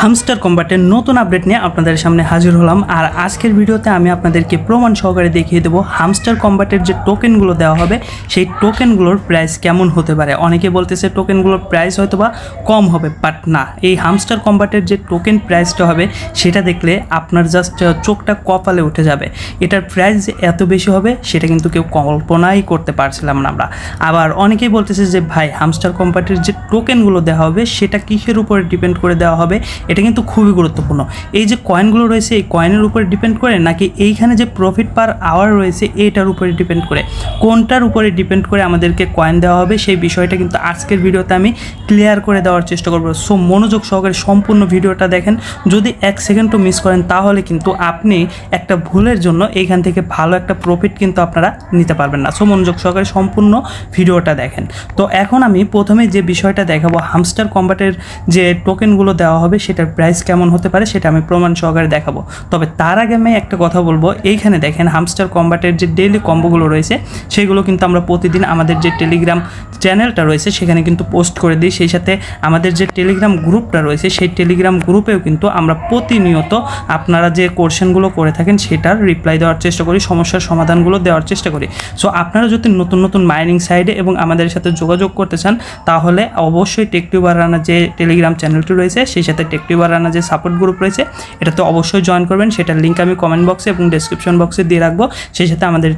Hamster কম্বাটের নতুন update নিয়ে আপনাদের সামনে হাজির হলাম। আর আজকের ভিডিওতে আমি আপনাদেরকে প্রমাণ সহকারে দেখিয়ে দেবো হামস্টার কম্বাটের যে টোকেনগুলো দেওয়া হবে সেই টোকেনগুলোর প্রাইস কেমন হতে পারে। অনেকে বলতেছে টোকেনগুলোর প্রাইস হয়তো বা কম হবে, বাট না, এই হামস্টার কম্বাটের যে টোকেন প্রাইসটা হবে সেটা দেখলে আপনার জাস্ট চোখটা কপালে উঠে যাবে। এটার প্রাইস যে এত বেশি হবে সেটা কিন্তু কেউ কল্পনাই করতে পারছিলাম না আমরা। আবার অনেকেই বলতেছে যে ভাই হামস্টার কম্বাটের যে টোকেনগুলো দেওয়া হবে সেটা কিসের উপরে ডিপেন্ড করে দেওয়া হবে, এটা কিন্তু খুবই গুরুত্বপূর্ণ। এই যে কয়েনগুলো রয়েছে এই কয়েনের উপরে ডিপেন্ড করে নাকি এইখানে যে প্রফিট পার আওয়ার রয়েছে এইটার উপরে ডিপেন্ড করে, কোনটার উপরে ডিপেন্ড করে আমাদেরকে কয়েন দেওয়া হবে সেই বিষয়টা কিন্তু আজকের ভিডিওতে আমি ক্লিয়ার করে দেওয়ার চেষ্টা করব। সো মনোযোগ সহকারে সম্পূর্ণ ভিডিওটা দেখেন। যদি এক সেকেন্ডও মিস করেন তাহলে কিন্তু আপনি একটা ভুলের জন্য এইখান থেকে ভালো একটা প্রফিট কিন্তু আপনারা নিতে পারবেন না। সো মনোযোগ সহকারে সম্পূর্ণ ভিডিওটা দেখেন। তো এখন আমি প্রথমে যে বিষয়টা দেখাবো হামস্টার কম্বাটের যে টোকেনগুলো দেওয়া হবে সেটার প্রাইস কেমন হতে পারে সেটা আমি প্রমাণ সহকারে দেখাবো। তবে তার আগে আমি একটা কথা বলবো, এইখানে দেখেন হামস্টার কম্বাটের যে ডেইলি কম্বোগুলো রয়েছে সেগুলো কিন্তু আমরা প্রতিদিন আমাদের যে টেলিগ্রাম চ্যানেলটা রয়েছে সেখানে কিন্তু পোস্ট করে দিই। সেই সাথে আমাদের যে টেলিগ্রাম গ্রুপটা রয়েছে সেই টেলিগ্রাম গ্রুপেও কিন্তু আমরা প্রতিনিয়ত আপনারা যে কোশ্চেনগুলো করে থাকেন সেটার রিপ্লাই দেওয়ার চেষ্টা করি, সমস্যার সমাধানগুলো দেওয়ার চেষ্টা করি। সো আপনারা যদি নতুন নতুন মাইনিং সাইডে এবং আমাদের সাথে যোগাযোগ করতে চান তাহলে অবশ্যই টেকটিউবার রানা যে টেলিগ্রাম চ্যানেলটি রয়েছে সেই সাথে টেকটিউবার রানা যে সাপোর্ট গ্রুপ রয়েছে এটাতে অবশ্যই জয়েন করবেন। সেটার লিঙ্ক আমি কমেন্ট বক্সে এবং ডেসক্রিপশন বক্সে দিয়ে রাখবো। সেই সাথে আমাদের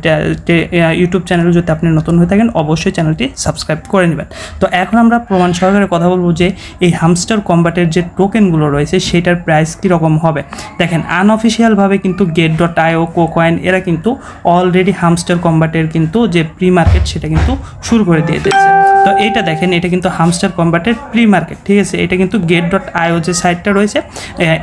ইউটিউব চ্যানেল যদি আপনি নতুন হয়ে থাকেন অবশ্যই চ্যানেলটি সাবস্ক্রাইব করে নেবেন। তো এখন আমরা প্রমাণ সহকারে কথা বলবো যে এই হামস্টার কম্বাটের যে টোকেনগুলো রয়েছে সেটার প্রাইস কীরকম হবে। দেখেন আনঅফিসিয়ালভাবে কিন্তু get.io কোকয়েন এরা কিন্তু অলরেডি হামস্টার কম্বাটের কিন্তু যে প্রি মার্কেট সেটা কিন্তু শুরু করে দিয়ে দিয়েছে। তো এইটা দেখেন, এটা কিন্তু হামস্টার কম্বাটের প্রি মার্কেট, ঠিক আছে। এটা কিন্তু get.io যে সাইটটা রয়েছে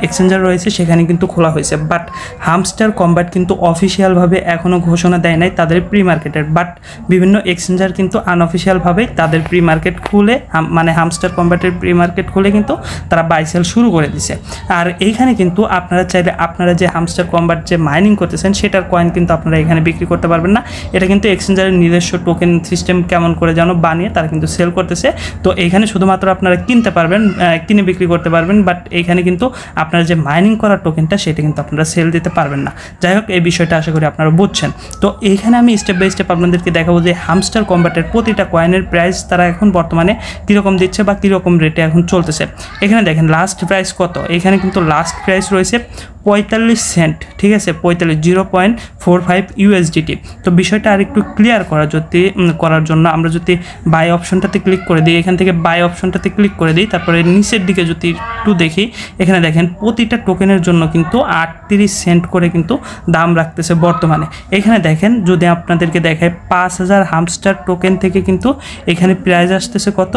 এক্সচেঞ্জার রয়েছে সেখানে কিন্তু খোলা হয়েছে, বাট হামস্টার কম্বাট কিন্তু অফিসিয়ালভাবে এখনও ঘোষণা দেয় নাই তাদের প্রি মার্কেটের। বাট বিভিন্ন এক্সচেঞ্জার কিন্তু আনঅফিসিয়ালভাবে তাদের প্রি মার্কেট খুলে মানে হামস্টার কম্বাটের প্রি মার্কেট খুলে কিন্তু তারা বাই সেল শুরু করে দিছে। আর এইখানে কিন্তু আপনারা চাইলে আপনারা যে হামস্টার কম্বাট যে মাইনিং করতেছেন সেটার কয়েন কিন্তু আপনারা এখানে বিক্রি করতে পারবেন না। এটা কিন্তু এক্সচেঞ্জারের নিজস্ব টোকেন সিস্টেম কেমন করে যেন বানিয়ে তারা কিন্তু সেল করতেছে। তো এইখানে শুধুমাত্র আপনারা কিনতে পারবেন, কিনে বিক্রি করতে পারবেন, বাট এইখানে কিন্তু আপনার যে মাইনিং করা টোকেনটা সেটা কিন্তু আপনারা সেল দিতে পারবেন না। যাই হোক, এই বিষয়টা আশা করি আপনারা বুঝছেন। তো এইখানে আমি স্টেপ বাই স্টেপ আপনাদেরকে দেখাবো যে হামস্টার কম্বাটের প্রতিটা কয়েনের প্রাইস তারা এখন বর্তমানে কীরকম দিচ্ছে বা কীরকম রেটে এখন চলতেছে। এখানে দেখেন লাস্ট প্রাইস কত, এখানে কিন্তু লাস্ট প্রাইস রয়েছে 45 সেন্ট, ঠিক আছে, 0.45 USDT। তো বিষয়টা আর একটু ক্লিয়ার করার জন্য আমরা যদি বাই অপশনটাতে ক্লিক করে দিই, এখান থেকে বাই অপশনটাতে ক্লিক করে দিই, তারপরে নিচের দিকে যদি একটু দেখি এখানে দেখেন প্রতিটা টোকেনের জন্য কিন্তু 38 সেন্ট করে কিন্তু দাম রাখতেছে বর্তমানে। এখানে দেখেন যদি আপনাদেরকে দেখায় 5000 হামস্টার টোকেন থেকে কিন্তু এখানে প্রাইস আসতেছে কত,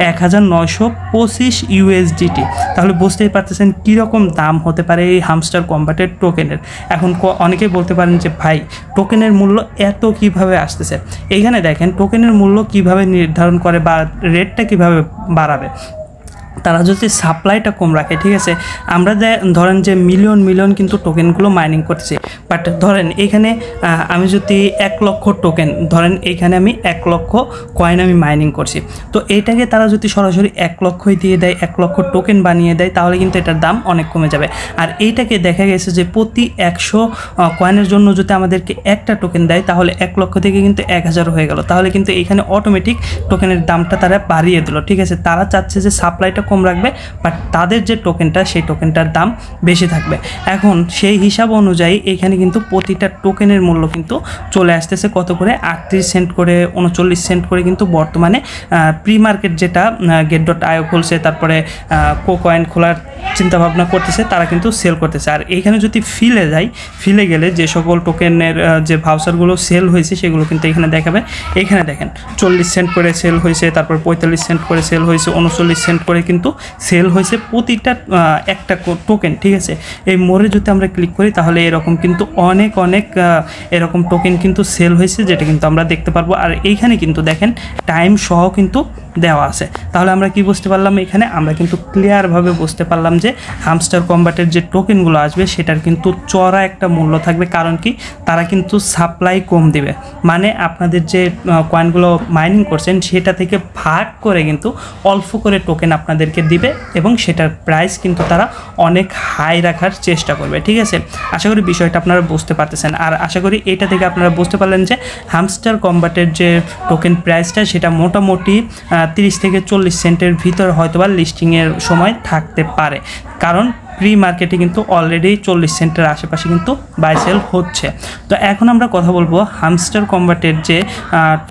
1925 USDT। তাহলে বুঝতেই পারতেছেন কীরকম দাম হতে পারে এই হামস্টার কম্বাটের টোকেনের। এখন অনেকেই বলতে পারেন যে ভাই টোকেনের মূল্য এত কিভাবে আসতেছে। এইখানে দেখেন টোকেনের মূল্য কিভাবে নির্ধারণ করে বা রেটটা কিভাবে বাড়াবে। তারা যদি সাপ্লাইটা কম রাখে, ঠিক আছে, আমরা ধরেন যে মিলিয়ন কিন্তু টোকেনগুলো মাইনিং করছি, বাট ধরেন এইখানে আমি যদি 1 লক্ষ টোকেন ধরেন এইখানে আমি 1 লক্ষ কয়েন আমি মাইনিং করছি, তো এইটাকে তারা যদি সরাসরি 1 লক্ষই দিয়ে দেয়, 1 লক্ষ টোকেন বানিয়ে দেয় তাহলে কিন্তু এটার দাম অনেক কমে যাবে। আর এইটাকে দেখা গেছে যে প্রতি 100 কয়েনের জন্য যদি আমাদেরকে একটা টোকেন দেয় তাহলে 1 লক্ষ থেকে কিন্তু 1000 হয়ে গেল। তাহলে কিন্তু এইখানে অটোমেটিক টোকেনের দামটা তারা বাড়িয়ে দিল, ঠিক আছে। তারা চাচ্ছে যে সাপ্লাইটা কম রাখবে, বাট তাদের যে টোকেনটা সেই টোকেনটার দাম বেশি থাকবে। এখন সেই হিসাব অনুযায়ী এখানে কিন্তু প্রতিটা টোকেনের মূল্য কিন্তু চলে আসতেছে কত করে, 38 সেন্ট করে, 39 সেন্ট করে কিন্তু বর্তমানে প্রি মার্কেট যেটা get.io খুলছে, তারপরে কোকয়েন খোলার চিন্তাভাবনা করতেছে, তারা কিন্তু সেল করতেছে। আর এইখানে যদি ফিলে গেলে যে সকল টোকেনের যে ভাউচারগুলো সেল হয়েছে সেগুলো কিন্তু এখানে দেখাবে। এখানে দেখেন 40 সেন্ট করে সেল হয়েছে, তারপর 45 সেন্ট করে সেল হয়েছে, 39 সেন্ট করে কিন্তু সেল হয়েছে প্রতিটা একটা টোকেন, ঠিক আছে। এই মোড়ে যদি আমরা ক্লিক করি তাহলে এরকম কিন্তু অনেক এরকম টোকেন কিন্তু সেল হয়েছে যেটা কিন্তু আমরা দেখতে পারবো। আর এইখানে কিন্তু দেখেন টাইম সহ কিন্তু দেওয়া আছে। তাহলে আমরা কি বুঝতে পারলাম এখানে? আমরা কিন্তু ক্লিয়ারভাবে বুঝতে পারলাম যে হামস্টার কম্বাটের যে টোকেনগুলো আসবে সেটার কিন্তু চড়া একটা মূল্য থাকবে। কারণ কি, তারা কিন্তু সাপ্লাই কম দিবে, মানে আপনাদের যে কয়েনগুলো মাইনিং করছেন সেটা থেকে ভাগ করে কিন্তু অল্প করে টোকেন আপনাদেরকে দিবে এবং সেটার প্রাইস কিন্তু তারা অনেক হাই রাখার চেষ্টা করবে। ঠিক আছে, আশা করি বিষয়টা আপনারা বুঝতে পারতেছেন। আর আশা করি এটা থেকে আপনারা বুঝতে পারলেন যে হামস্টার কম্বাটের যে টোকেন প্রাইসটা সেটা মোটামুটি 30 থেকে 40 সেন্টের ভিতর হয়তোবা লিস্টিংয়ের সময় থাকতে পারে, কারণ প্রি মার্কেটে কিন্তু অলরেডি 40 সেন্টের আশেপাশে কিন্তু বাই সেল হচ্ছে। তো এখন আমরা কথা বলবো হামস্টার কম্বাটের যে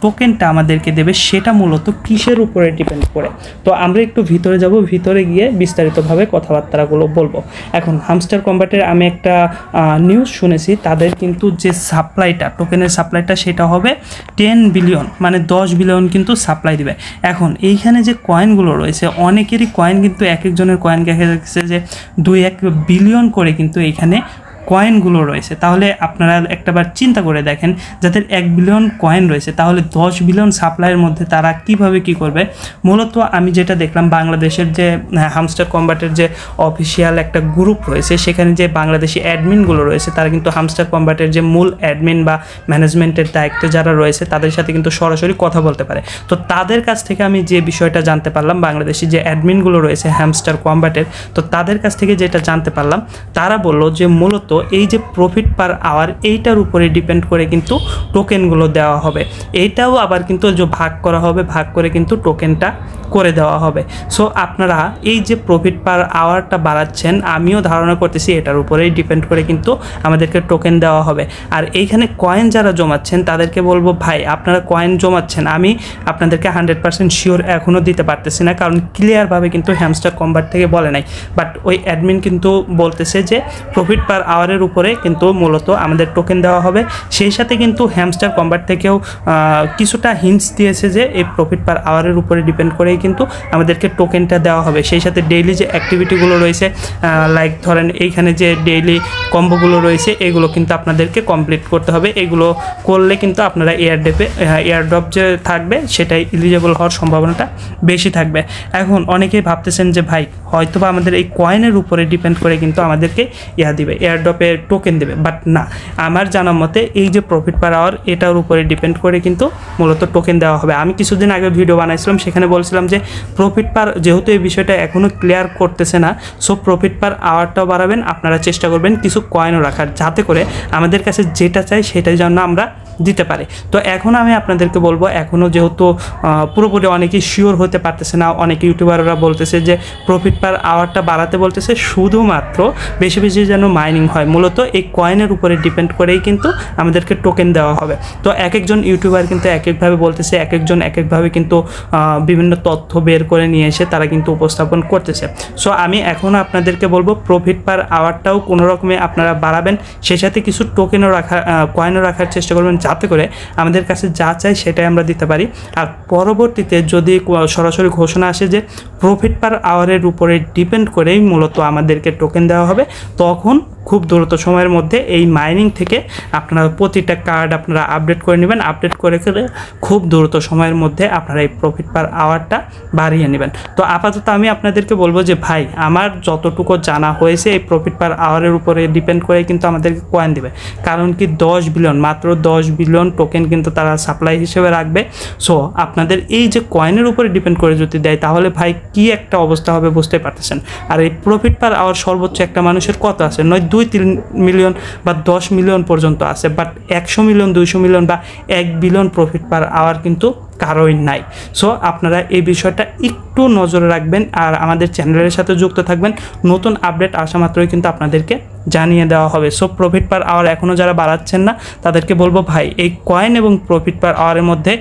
টোকেনটা আমাদেরকে দেবে সেটা মূলত কিসের উপরে ডিপেন্ড করে। তো আমরা একটু ভিতরে যাব, ভিতরে গিয়ে বিস্তারিতভাবে কথাবার্তাগুলো বলবো। এখন হামস্টার কম্বাটের আমি একটা নিউজ শুনেছি, তাদের কিন্তু যে সাপ্লাইটা, টোকেনের সাপ্লাইটা সেটা হবে 10 বিলিয়ন, মানে 10 বিলিয়ন কিন্তু সাপ্লাই দিবে। এখন এইখানে যে কয়েনগুলো রয়েছে, অনেকেরই কয়েন কিন্তু এক একজনের কয়েন দেখা যাচ্ছে যে 2-1 বিলিয়ন করে কিন্তু এইখানে কয়েনগুলো রয়েছে। তাহলে আপনারা একটাবার চিন্তা করে দেখেন, যাদের 1 বিলিয়ন কয়েন রয়েছে তাহলে 10 বিলিয়ন সাপ্লাইয়ের মধ্যে তারা কিভাবে কি করবে। মূলত আমি যেটা দেখলাম, বাংলাদেশের যে হামস্টার কম্বাটের যে অফিসিয়াল একটা গ্রুপ রয়েছে, সেখানে যে বাংলাদেশি অ্যাডমিনগুলো রয়েছে তারা কিন্তু হামস্টার কম্বাটের যে মূল অ্যাডমিন বা ম্যানেজমেন্টের দায়িত্বে যারা রয়েছে তাদের সাথে কিন্তু সরাসরি কথা বলতে পারে। তো তাদের কাছ থেকে আমি যে বিষয়টা জানতে পারলাম, বাংলাদেশি যে অ্যাডমিনগুলো রয়েছে হামস্টার কম্বাটের, তো তাদের কাছ থেকে যেটা জানতে পারলাম, তারা বলল যে মূলত এই যে প্রফিট পার আওয়ার এইটার উপরে ডিপেন্ড করে কিন্তু টোকেনগুলো দেওয়া হবে। এইটাও আবার কিন্তু যে ভাগ করা হবে, ভাগ করে কিন্তু টোকেনটা করে দেওয়া হবে। সো আপনারা এই যে প্রফিট পার আওয়ারটা বাড়াচ্ছেন, আমিও ধারণা করতেছি এটার উপরেই ডিপেন্ড করে কিন্তু আমাদেরকে টোকেন দেওয়া হবে। আর এইখানে কয়েন যারা জমাচ্ছেন তাদেরকে বলবো, ভাই আপনারা কয়েন জমাচ্ছেন, আমি আপনাদেরকে 100% শিওর এখনও দিতে পারতেছি না, কারণ ক্লিয়ারভাবে কিন্তু হামস্টার কম্বাট থেকে বলে নাই। বাট ওই অ্যাডমিন কিন্তু বলতেছে যে প্রফিট পার আওয়ারের উপরে কিন্তু মূলত আমাদের টোকেন দেওয়া হবে। সেই সাথে কিন্তু হামস্টার কম্বাট থেকেও কিছুটা হিন্টস দিয়েছে যে এই প্রফিট পার আওয়ারের উপরে ডিপেন্ড করেই কিন্তু আমাদেরকে টোকেনটা দেওয়া হবে। সেই সাথে ডেইলি যে অ্যাক্টিভিটিগুলো রয়েছে, লাইক ধরেন এইখানে যে ডেইলি কম্বোগুলো রয়েছে, এগুলো কিন্তু আপনাদেরকে কমপ্লিট করতে হবে। এগুলো করলে কিন্তু আপনারা এয়ারড্রপ যে থাকবে সেটাই এলিজেবল হওয়ার সম্ভাবনাটা বেশি থাকবে। এখন অনেকেই ভাবতেছেন যে ভাই হয়তোবা আমাদের এই কয়েনের উপরে ডিপেন্ড করে কিন্তু আমাদেরকে দিবে, এয়ারড্রপে টোকেন দেবে। বাট না, আমার জানা মতে এই যে প্রফিট পার আওয়ার এটার উপরে ডিপেন্ড করে কিন্তু মূলত টোকেন দেওয়া হবে। আমি কিছুদিন আগে ভিডিও বানাইছিলাম, সেখানে বলছিলাম যে প্রফিট পার, যেহেতু এই বিষয়টা এখনও ক্লিয়ার করতেছে না, সো প্রফিট পার আওয়ারটাও বাড়াবেন, আপনারা চেষ্টা করবেন কিছু কয়েনও রাখার, যাতে করে আমাদের কাছে যেটা চাই সেটাই যেন আমরা দিতে পারি। তো এখন আমি আপনাদেরকে বলবো, এখনও যেহেতু পুরোপুরি অনেকেই শিওর হতে পারতেছে না, অনেক ইউটিউবাররা বলতেছে যে প্রফিট পার আওয়ারটা বাড়াতে বলতেছে শুধুমাত্র বেশি বেশি যেন মাইনিং হয়। মূলত এই কয়েনের উপরে ডিপেন্ড করেই কিন্তু আমাদেরকে টোকেন দেওয়া হবে। তো এক একজন ইউটিউবার কিন্তু এক একভাবে বলতেছে, এক একজন এক একভাবে কিন্তু বিভিন্ন তথ্য বের করে নিয়ে এসে তারা কিন্তু উপস্থাপন করতেছে। সো আমি এখনও আপনাদেরকে বলবো প্রফিট পার আওয়ারটাও কোনো রকমে আপনারা বাড়াবেন, সেই সাথে কিছু টোকেনও কয়েনও রাখার চেষ্টা করবেন, যাতে করে আমাদের কাছে যা চাই সেটাই আমরা দিতে পারি। আর পরবর্তীতে যদি সরাসরি ঘোষণা আসে যে প্রফিট পার আওয়ারের উপরে ডিপেন্ড করেই মূলত আমাদেরকে টোকেন দেওয়া হবে, তখন খুব দ্রুত সময়ের মধ্যে এই মাইনিং থেকে আপনারা প্রতিটা কার্ড আপনারা আপডেট করে নেবেন। আপডেট করে খুব দ্রুত সময়ের মধ্যে আপনারা এই প্রফিট পার আওয়ারটা বাড়িয়ে নেবেন। তো আপাতত আমি আপনাদেরকে বলবো যে ভাই, আমার যতটুকু জানা হয়েছে এই প্রফিট পার আওয়ারের উপরে ডিপেন্ড করে কিন্তু আমাদেরকে কয়েন দেবে। কারণ কি 10 বিলিয়ন, মাত্র 10 বিলিয়ন টোকেন কিন্তু তারা সাপ্লাই হিসেবে রাখবে। সো আপনাদের এই যে কয়েনের উপরে ডিপেন্ড করে যদি দেয়, তাহলে ভাই কি একটা অবস্থা হবে বুঝতে পারতেছেন। আর এই প্রফিট পার আওয়ার সর্বোচ্চ একটা মানুষের কত আছে? নয় 2-3 মিলিয়ন বা 10 মিলিয়ন পর্যন্ত আছে, বাট 100 মিলিয়ন, 200 মিলিয়ন বা 1 বিলিয়ন প্রফিট পার আওয়ার কিন্তু কারোই নাই। সো আপনারা এই বিষয়টা একটু নজরে রাখবেন আর আমাদের চ্যানেলের সাথে যুক্ত থাকবেন। নতুন আপডেট আসা মাত্রই কিন্তু আপনাদেরকে জানিয়ে দেওয়া হবে। সো প্রফিট পার আওয়ার এখনও যারা বাড়াচ্ছেন না তাদেরকে বলবো, ভাই এই কয়েন এবং প্রফিট পার আওয়ারের মধ্যে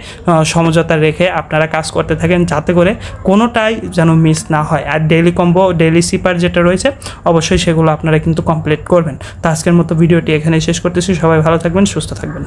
সমঝোতা রেখে আপনারা কাজ করতে থাকেন, যাতে করে কোনোটাই যেন মিস না হয়। আর ডেইলি কম্বো, ডেইলি সিপার যেটা রয়েছে অবশ্যই সেগুলো আপনারা কিন্তু কমপ্লিট করবেন। তো আজকের মতো ভিডিওটি এখানে শেষ করতেছি। সবাই ভালো থাকবেন, সুস্থ থাকবেন।